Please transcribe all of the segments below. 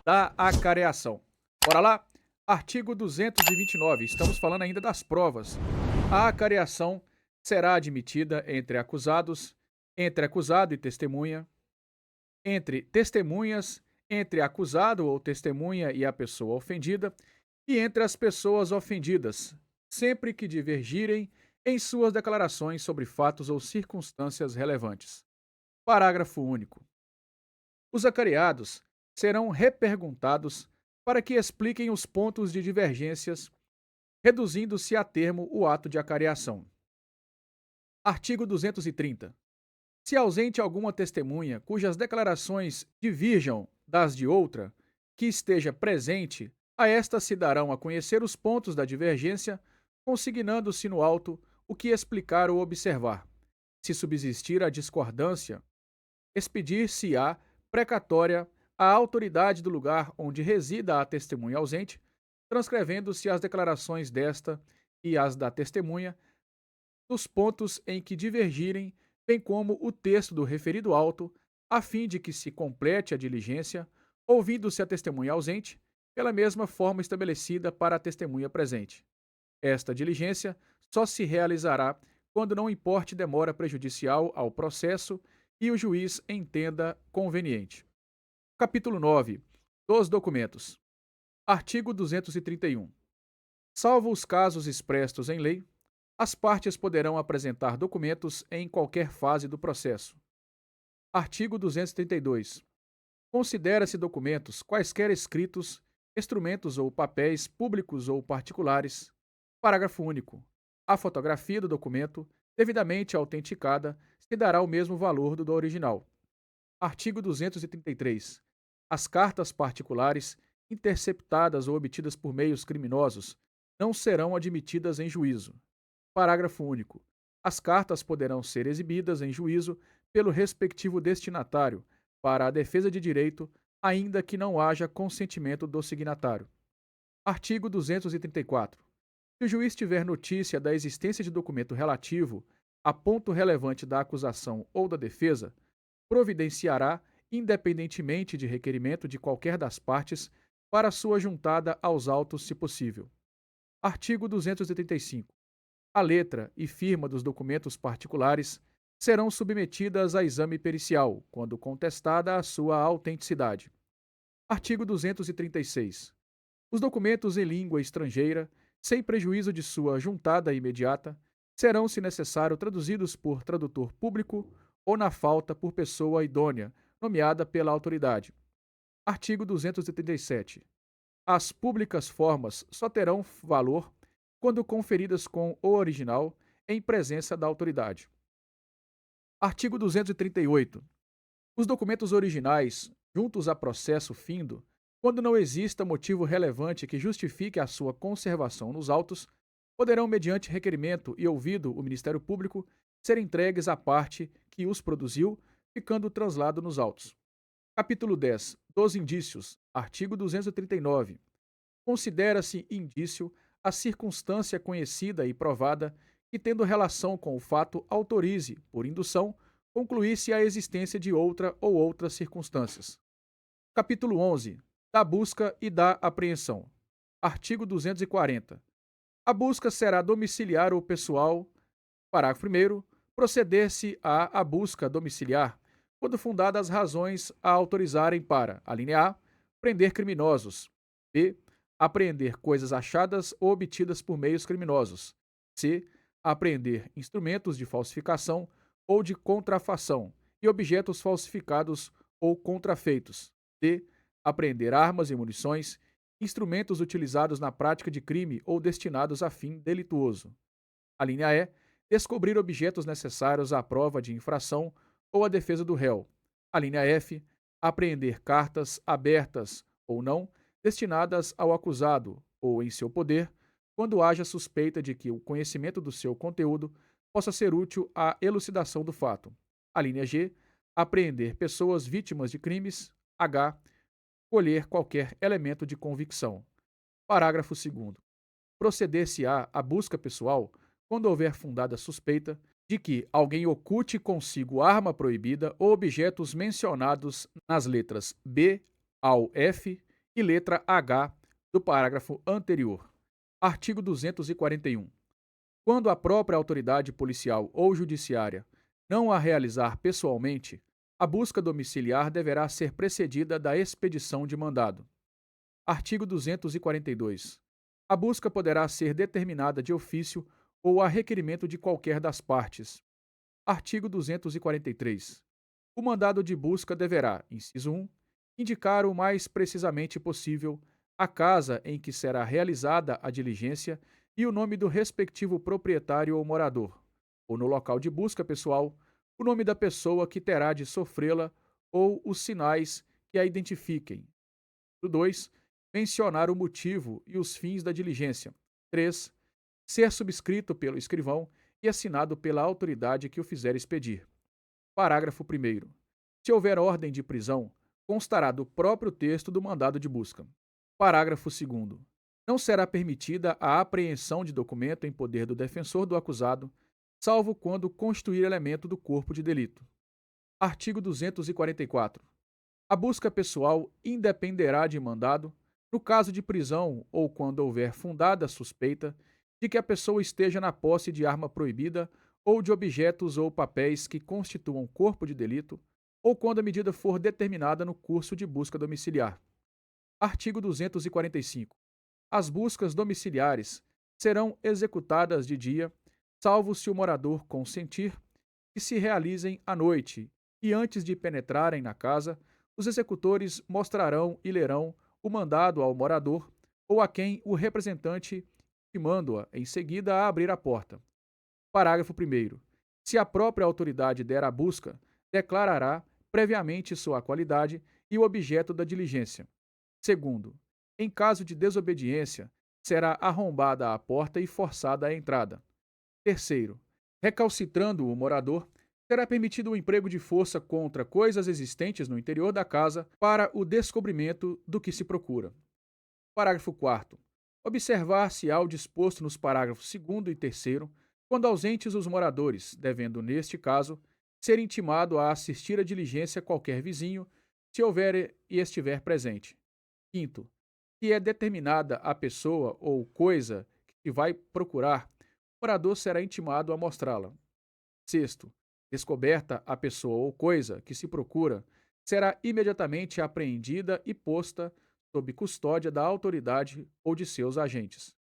da acareação. Bora lá? Artigo 229. Estamos falando ainda das provas. A acareação será admitida entre acusados, entre acusado e testemunha, entre testemunhas, entre acusado ou testemunha e a pessoa ofendida, e entre as pessoas ofendidas, sempre que divergirem em suas declarações sobre fatos ou circunstâncias relevantes. Parágrafo único. Os acareados serão reperguntados para que expliquem os pontos de divergências, reduzindo-se a termo o ato de acareação. Artigo 230. Se ausente alguma testemunha cujas declarações divirjam das de outra, que esteja presente, a esta se darão a conhecer os pontos da divergência, consignando-se no auto o que explicar ou observar. Se subsistir a discordância, expedir-se-á precatória à autoridade do lugar onde resida a testemunha ausente, transcrevendo-se as declarações desta e as da testemunha, dos pontos em que divergirem, bem como o texto do referido auto, a fim de que se complete a diligência, ouvindo-se a testemunha ausente, pela mesma forma estabelecida para a testemunha presente. Esta diligência só se realizará quando não importe demora prejudicial ao processo e o juiz entenda conveniente. Capítulo 9. Dos documentos. Artigo 231. Salvo os casos expressos em lei, as partes poderão apresentar documentos em qualquer fase do processo. Artigo 232. Considera-se documentos quaisquer escritos, instrumentos ou papéis públicos ou particulares. Parágrafo único. A fotografia do documento, devidamente autenticada, se dará o mesmo valor do original. Artigo 233. As cartas particulares, interceptadas ou obtidas por meios criminosos, não serão admitidas em juízo. Parágrafo único. As cartas poderão ser exibidas em juízo pelo respectivo destinatário para a defesa de direito, ainda que não haja consentimento do signatário. Artigo 234. Se o juiz tiver notícia da existência de documento relativo a ponto relevante da acusação ou da defesa, providenciará, independentemente de requerimento de qualquer das partes, para sua juntada aos autos, se possível. Artigo 235. A letra e firma dos documentos particulares serão submetidas a exame pericial, quando contestada a sua autenticidade. Artigo 236. Os documentos em língua estrangeira, sem prejuízo de sua juntada imediata, serão, se necessário, traduzidos por tradutor público ou, na falta, por pessoa idônea, nomeada pela autoridade. Artigo 237. As públicas formas só terão valor quando conferidas com o original em presença da autoridade. Artigo 238. Os documentos originais, juntos a processo findo, quando não exista motivo relevante que justifique a sua conservação nos autos, poderão, mediante requerimento e ouvido o Ministério Público, ser entregues à parte que os produziu, ficando o translado nos autos. Capítulo 10. Dos indícios. Artigo 239. Considera-se indício a circunstância conhecida e provada que, tendo relação com o fato, autorize, por indução, concluir-se a existência de outra ou outras circunstâncias. Capítulo 11. Da busca e da apreensão. Artigo 240. A busca será domiciliar ou pessoal. Parágrafo 1º. Proceder-se à busca domiciliar quando fundadas as razões a autorizarem para, alínea A, prender criminosos, b, apreender coisas achadas ou obtidas por meios criminosos, c, apreender instrumentos de falsificação ou de contrafação e objetos falsificados ou contrafeitos, d, apreender armas e munições, instrumentos utilizados na prática de crime ou destinados a fim delituoso. A linha E, descobrir objetos necessários à prova de infração ou à defesa do réu. A linha F, apreender cartas abertas ou não, destinadas ao acusado ou em seu poder, quando haja suspeita de que o conhecimento do seu conteúdo possa ser útil à elucidação do fato. A linha G, apreender pessoas vítimas de crimes. H, colher qualquer elemento de convicção. Parágrafo 2º. Proceder-se-á à busca pessoal quando houver fundada suspeita de que alguém oculte consigo arma proibida ou objetos mencionados nas letras B ao F e letra H do parágrafo anterior. Artigo 241. Quando a própria autoridade policial ou judiciária não a realizar pessoalmente, a busca domiciliar deverá ser precedida da expedição de mandado. Artigo 242. A busca poderá ser determinada de ofício ou a requerimento de qualquer das partes. Artigo 243. O mandado de busca deverá, inciso 1, indicar o mais precisamente possível a casa em que será realizada a diligência e o nome do respectivo proprietário ou morador, ou no local de busca pessoal, o nome da pessoa que terá de sofrê-la ou os sinais que a identifiquem. 2. Mencionar o motivo e os fins da diligência. 3. Ser subscrito pelo escrivão e assinado pela autoridade que o fizer expedir. Parágrafo 1º. Se houver ordem de prisão, constará do próprio texto do mandado de busca. Parágrafo 2º. Não será permitida a apreensão de documento em poder do defensor do acusado, salvo quando constituir elemento do corpo de delito. Artigo 244. A busca pessoal independerá de mandado, no caso de prisão ou quando houver fundada suspeita de que a pessoa esteja na posse de arma proibida ou de objetos ou papéis que constituam corpo de delito, ou quando a medida for determinada no curso de busca domiciliar. Artigo 245. As buscas domiciliares serão executadas de dia, salvo se o morador consentir que se realizem à noite, e antes de penetrarem na casa, os executores mostrarão e lerão o mandado ao morador ou a quem o representante intimando-a em seguida a abrir a porta. Parágrafo 1º. Se a própria autoridade der a busca, declarará previamente sua qualidade e o objeto da diligência. Segundo, em caso de desobediência, será arrombada a porta e forçada a entrada. Terceiro, recalcitrando o morador, será permitido o emprego de força contra coisas existentes no interior da casa para o descobrimento do que se procura. Parágrafo 4º. Observar-se-á o disposto nos parágrafos 2º e 3º, quando ausentes os moradores, devendo, neste caso, ser intimado a assistir à diligência qualquer vizinho, se houver e estiver presente. Quinto, se é determinada a pessoa ou coisa que vai procurar, o morador será intimado a mostrá-la. Sexto, descoberta a pessoa ou coisa que se procura, será imediatamente apreendida e posta sob custódia da autoridade ou de seus agentes.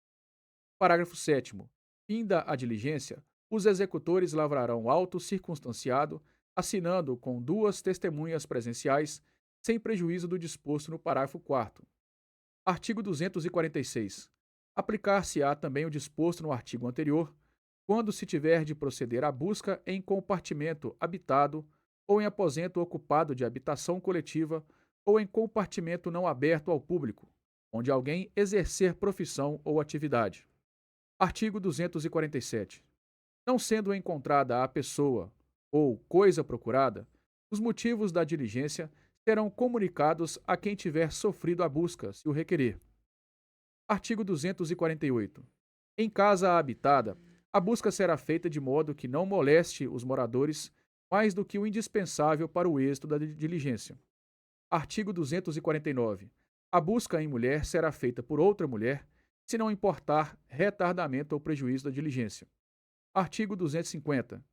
Parágrafo 7º. Finda a diligência, os executores lavrarão auto circunstanciado, assinando com duas testemunhas presenciais, sem prejuízo do disposto no parágrafo 4º. Artigo 246. Aplicar-se-á também o disposto no artigo anterior, quando se tiver de proceder à busca em compartimento habitado ou em aposento ocupado de habitação coletiva ou em compartimento não aberto ao público, onde alguém exercer profissão ou atividade. Artigo 247. Não sendo encontrada a pessoa ou coisa procurada, os motivos da diligência serão comunicados a quem tiver sofrido a busca, se o requerer. Artigo 248. Em casa habitada, a busca será feita de modo que não moleste os moradores mais do que o indispensável para o êxito da diligência. Artigo 249. A busca em mulher será feita por outra mulher, se não importar retardamento ou prejuízo da diligência. Artigo 250.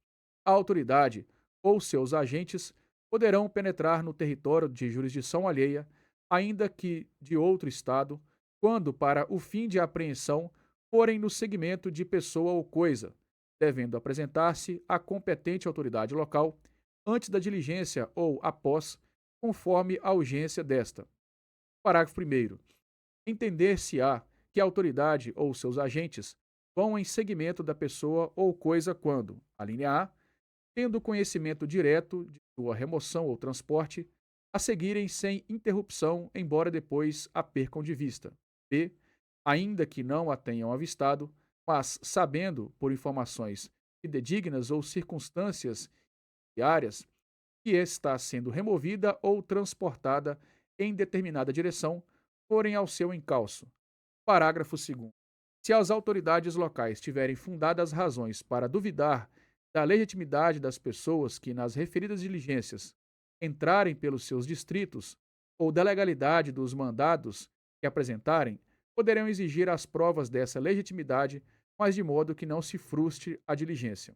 A autoridade ou seus agentes poderão penetrar no território de jurisdição alheia, ainda que de outro Estado, quando, para o fim de apreensão, forem no segmento de pessoa ou coisa, devendo apresentar-se à competente autoridade local antes da diligência ou após, conforme a urgência desta. Parágrafo 1º. Entender-se-á que a autoridade ou seus agentes vão em seguimento da pessoa ou coisa quando, a linha A, tendo conhecimento direto de sua remoção ou transporte, a seguirem sem interrupção, embora depois a percam de vista. B, ainda que não a tenham avistado, mas sabendo, por informações fidedignas ou circunstâncias diárias, que está sendo removida ou transportada em determinada direção, forem ao seu encalço. Parágrafo 2º. Se as autoridades locais tiverem fundadas razões para duvidar da legitimidade das pessoas que, nas referidas diligências, entrarem pelos seus distritos ou da legalidade dos mandados que apresentarem, poderão exigir as provas dessa legitimidade, mas de modo que não se frustre a diligência.